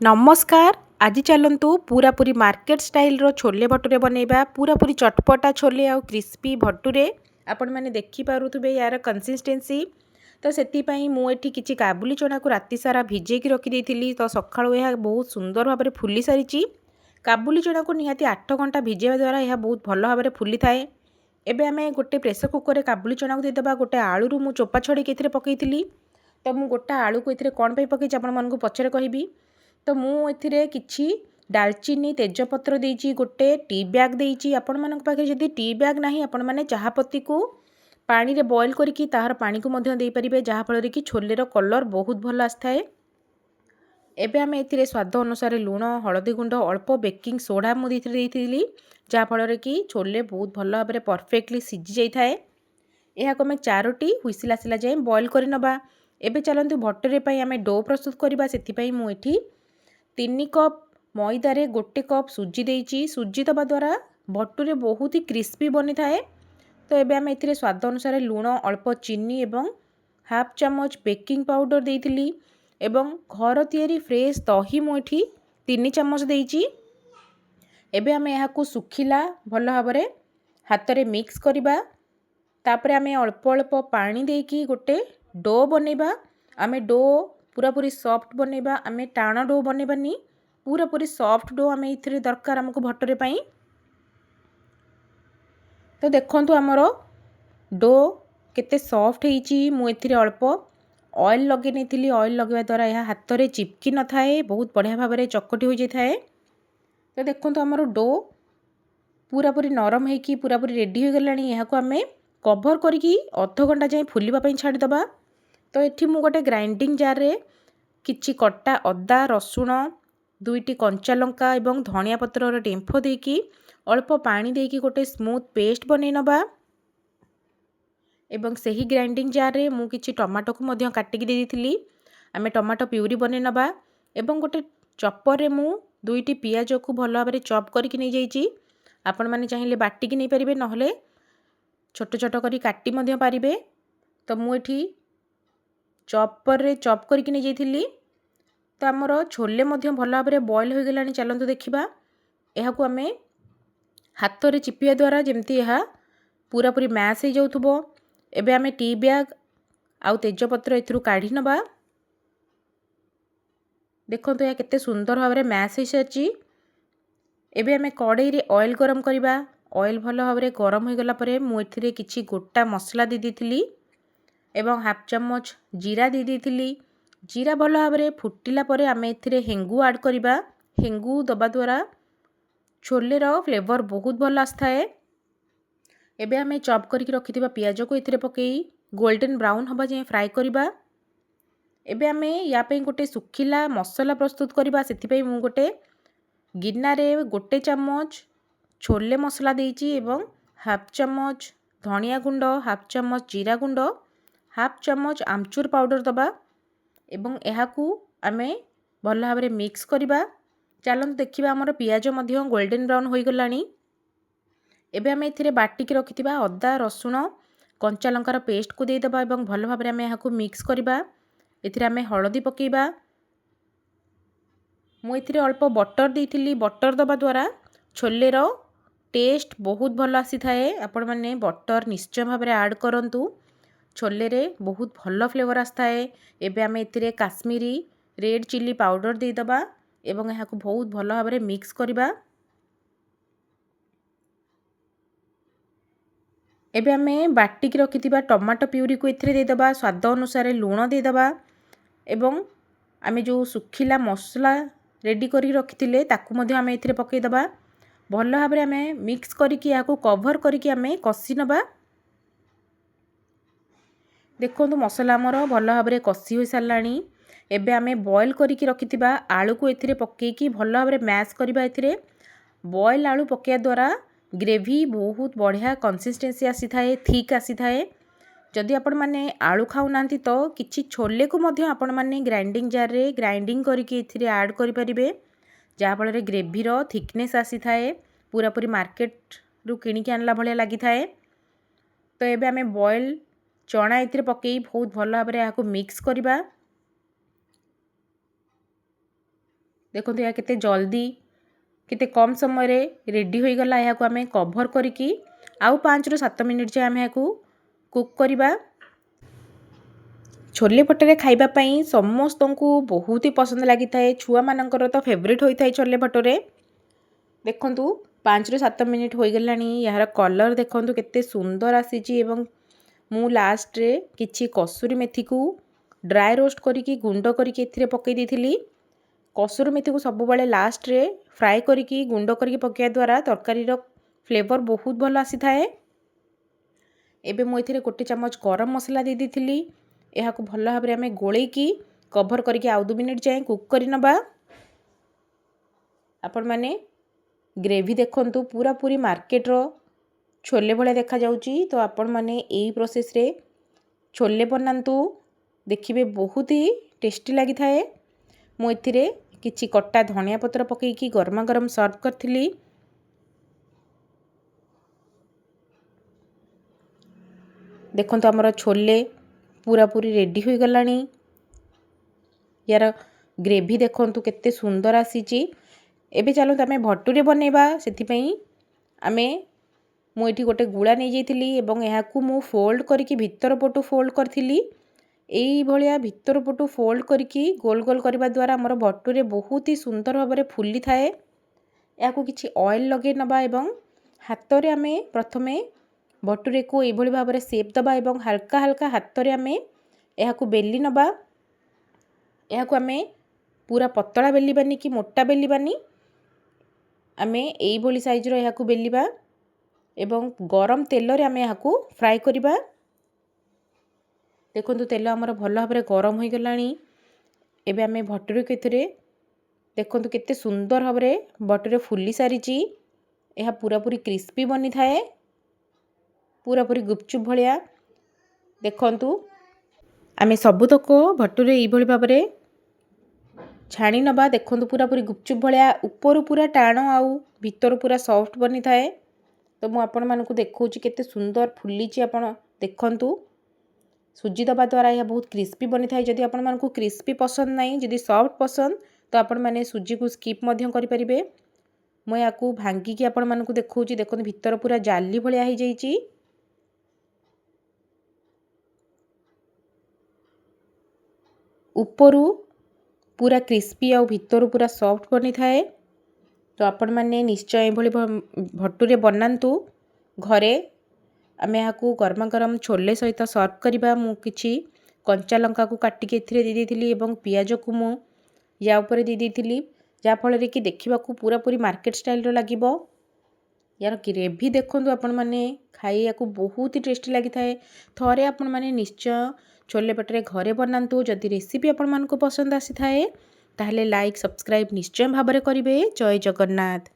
नमस्कार। आज चलतु पूरापूरी मार्केट स्टाइल रो छोले भटूरे बनैबा। पूरापूरी चटपटा छोले आउ क्रिस्पी भटूरे आपण मैंने देखिपे यार कंसिस्टेंसी। तो से मुझे किसी काबुली चना को राति सारा भिजेक रखी तो सकाळु यह बहुत सुंदर भाव में फुली सारी। काबुली चना को निहाती 8 घंटा भिजेवा द्वारा यह बहुत भल भाव में फुली थाए। एबे आमे गोटे प्रेसर कुकर रे काबुली चना को देदेबा। गोटे आलू मु चोपा छड़ी के पकईली। तो मु गोटा आलू को कौन पे पकई आपण मानकु पछरे कहबी। तो मुझे किसी डालचीनी तेजपत्र देइची। गोटे टी बैग देइची। आपण मान पाखे जदि टी बैग नहीं आपण मैंने चाहपत्ती को पानी रे बॉईल करके तार पानी को मध्य दे परिबे, जहाँ फल कि छोलेर कलर बहुत भल आसए। एबे आमे एथिरे स्वाद अनुसार लुण, हलदी गुंड, अल्प बेकिंग सोडा मुझे जहाँ फल कि छोले बहुत भल भाव में परफेक्टली सिझी जाए। यह आम 4टी हुइसिल आसला जाए बॉईल कर नबा। एबे चलतु भटूरे आमे डो प्रस्तुत करबा। सेथिपई मु एठी 3 कप मैदार 1 कप सुजी देइची। सुजी दबा द्वारा भटूरे बहुत ही क्रिस्पी बनी थाए। तो एबे आमे एथिरे स्वाद अनुसार लुण, अल्प चीनी एवं हाफ चामच बेकिंग पाउडर देइथिली एवं घर तैयारी फ्रेश दही मुठी 3 चामच देइची। एबे आमे यहाकू सुखिला भल भाव में हाथ रे मिक्स करबा। तापरे आमे अल्प अल्प पानी देकी गोटे डो बनैबा। आमे डो पूरापूरी सॉफ्ट बनैबा। आमे टाण डो बनैबानी, पूरापूरी सॉफ्ट डो आमे इथिरे दरकार हमको भटूरे पई। तो देखंतु हमरो डो केते सॉफ्ट हेची। मु एथिरे अल्प ऑयल लगे नेथिली। ऑयल लगेवा द्वारा यह हाथ रे चिपकी न थाए, बहुत बढ़िया भाव में चकटी हो जाय थाए। तो देखंतु हमरो डो पूरापूरी नरम हेकी पूरापूरी रेडी हो गलानी। यहाको आमे कभर करके अध घंटा जाए फुलिबा पई छाड़ी दबा। तो एठी मु गोटे ग्राइंडिंग जार रे किछि कट्टा अदा, रसुण, 2टी कंचा लंका एवं धनिया पत्रर डेंफ देकी अल्प पानी देकी गोटे स्मूथ पेस्ट बनै नबा। एवं सही ग्राइंडिंग जार रे मु किछि टमाटो को मध्य काटिकी दे दिथिली। आमे टमाटो प्यूरी बनै नबा। एवं गोटे चॉपर रे मु 2टी पियाज को भल भाव में चॉप करके नहीं जाइछि। आपण माने चाहिए बाटिकी नहीं परिबे, नहले छोट छोट करी काटी मध्य पारिबे। तो मु एठी चॉपर रे चॉप करके नहीं जाइथिली। तो आमर छोले मध्य भल भाव में बॉईल हो गलानी। चलंतु देखिबा। एहाकू आमे हाथ रे चिपिया द्वारा जेमती यह पूरापूरी मैश हो जाउथबो। एबे आमे टी बैग आउ तेजपत्र एथरु काढ़ी नबा। देखंतु या केते सुंदर भाव में मैश हो सारची। एबे आमे कड़ाई रे ऑयल गरम करबा। ऑयल भल भाव में गरम हो गला परे मु एथिरे किछि गोटा मसला दे देथिली एवं हाफ चामच जीरा दे देथिली। जीरा भल भाव में फुटिला परे आमे एथिरे हेंगू ऐड करबा। हेंगू दबा द्वारा छोलेर फ्लेवर बहुत भल आस्थाए। एबे आमे चॉप करके रखिथिबा पियाज को एथिरे पकेई गोल्डन ब्राउन हबा जाए फ्राई करबा। एबे आमे या पे गोटे सुखिला मसला प्रस्तुत करबा। सेथिपई मु गोटे गिन्ना रे 1 चामच छोले मसला देइची एवं हाफ चामच धनिया गुंड, हाफ चामच जीरा गुंड, हाफ चामच आमचूर पाउडर दबा एवं एहाकू आमे भल भाव में मिक्स करबा। चलंतु देखिबा हमर पियाज मध्य गोल्डन ब्राउन हो गलानी। एबे आमे एथिरे बाटिकी रखिथिबा अदा, रसुण, कंचा लंकार पेस्ट को दे दबा एवं भल भाव में आमे एहाकू मिक्स करबा। एथिरे आमे हळदी पकेइबा। मु एथिरे अल्प बटर देइथिली। बटर दबा द्वारा छोलेर टेस्ट बहुत भल आसी थाए। आपण माने बटर निश्चय भाव में ऐड करंतु। छोले रे बहुत भल फ्लेवर आस्थाए। एबे आमे एथिरे काश्मीरी रेड चिली पाउडर दे दबा एवं एहाकू बहुत भल भाव में मिक्स करबा। एबे आमे बाटिकी रखिथिबा टमाटो प्यूरी को एथिरे दे दबा। स्वाद अनुसार लुण दे दबा एवं आमे जो सुखिला मसला रेडी करी रखिथिले ताकू मध्य आमे एथिरे पकेई दबा। भल भाव में आमे मिक्स करके याकू कवर करके आमे कसी नबा। देखंतु मसला हमर भल भाव में कसी हो सारलानी। एबे आमे बॉईल करके रखिथिबा आलू को एथिरे पकेकी भल भाव में मैश करबा। एथिरे बॉईल आलू पकेया द्वारा ग्रेवी बहुत बढ़िया कंसिस्टेंसी आसी थाए, थिक आसी थाए। जदि आपण माने आलू खाउ नांती तो किछि छोले को मध्य आपण माने ग्राइंडिंग जार रे ग्राइंडिंग करके एथिरे ऐड करि परिबे, जहाँ फल रे ग्रेवी रो थिकनेस आसी थाए। पूरापूरी मार्केट रु किणी के आनला भलिया लागि थाए। तो एबे आमे बॉईल चना एथिरे पकेई बहुत भल भाव में याकू मिक्स करबा। देखो या केते जल्दी केते कम समय रे रेडी हो गला। या को आमे कवर करिकी आउ 5 रु 7 मिनिट जे आमे याकू कुक करबा। छोले भटूरे खाइबा पई समस्त को बहुत ही पसंद लगी थाए। छुआ मानकर तो फेवरेट होई थाए छोले भटूरे। देखंतु 5 रु 7 मिनिट हो गलानी। यार कलर देखंतु केते सुंदर आसीची एवं मु लास्ट रे किछि कसूरी मेथी को ड्राई रोस्ट करिकी गुंड करिकी एथिरे पकई देथिली। कसूरी मेथी को सब बेले लास्ट रे फ्राई करिकी गुंड करिकी पकेया द्वारा तरकारी रो फ्लेवर बहुत भल आसी थाए। एबे मु एथिरे 1 चम्मच गरम मसला दे देथिली। एहा को भल भाबरे आमे गोळेकी कवर करिकी आउ 2 मिनिट जाए कुक करि नबा। आपण माने ग्रेवी देखंतु पूरा पूरी मार्केट रो छोले भले देखा जाउची। तो आपण माने एई प्रोसेस रे छोले बनांतु देखिबे बहुत ही टेस्टी लगी थाए। मु एथिरे किछि कट्टा धनिया पत्र पकेकी गरमा गरम सर्व करथिली। देखंतु हमर छोले पूरा पूरी रेडी हो गलानी। यार ग्रेवी देखंतु केते सुंदर आसीची। एबे चलो तमे भटूरे बनेबा। सेथि पई आमे मु एठी गोटे गुळा नै जेथिली एवं एहा को मु फोल्ड करिकी भितर पटु फोल्ड करथिली। एई भलिया भितर पटु फोल्ड करिकी गोल गोल करबा द्वारा हमर भटूरे बहुत ही सुंदर भाबरे फुली थाए। एहा को किछि ऑयल लगे नबा एवं हाथ रे आमे प्रथमे भटूरे को एई भली भाबरे शेप दबा एवं हल्का हल्का हाथ रे आमे एहा को बेली नबा। एहा को आमे पूरा पतला बेली बानी कि मोटा बेली बानी। आमे एई भली साइज रो एहा को बेलीबा एवं गरम तेल रे आमे एहा को फ्राई करिबा। देखंतु तेल हमर भल भाबरे गरम होई गलानी। एबे आमे भटूरे केथरे देखंतु केते सुंदर भाबरे भटूरे फुली सारिची। एहा पूरा पूरी क्रिस्पी बनी थाए पूरा पूरी गुपचुप भलिया। देखंतु आमे सबुतक भटूरे एई भली भाबरे छाणी नबा। देखंतु पूरा पूरी गुपचुप भलिया ऊपर पूरा टाण आउ भीतर पूरा सॉफ्ट बनी थाए। तो मु आपण मानकु देखौची केते सुंदर फुलीची। आपण देखंतु सुजी दबा द्वारा यह बहुत क्रिस्पी बनी थाए। जदि आपण मानकु क्रिस्पी पसंद नहीं जदि सॉफ्ट पसंद तो आपण माने सुजी को स्किप मध्य करि परिबे। मु याकू भांगी कि आपण मानकु देखौची। देखंतु भीतर पूरा जाली भलिया हे जाईची। ऊपरू पूरा क्रिस्पी आउ भीतर पूरा सॉफ्ट बनी थाए। तो आपण माने निश्चय एभली भटूरे बनांतु घरे। आमे याकू गरमा गरम छोले सहित सर्व करिबा। मु किछि कंचा लंका को काटिके एथिरे दे देथिली एवं पियाज को मु या ऊपर दे देथिली जा फल रे कि देखिबा को पूरा पूरी मार्केट स्टाइल रो लागिबो। यार ग्रेवी देखंतु आपण माने खाइया को बहुत ही टेस्टी लगी थाए। थरे आपण माने निश्चय छोले भटूरे घरे बनांतु। जदि रेसिपी आपण मानको पसंद आसी थाए ताहले लाइक सब्सक्राइब निश्चय भाबरे करिवे। जय जगन्नाथ।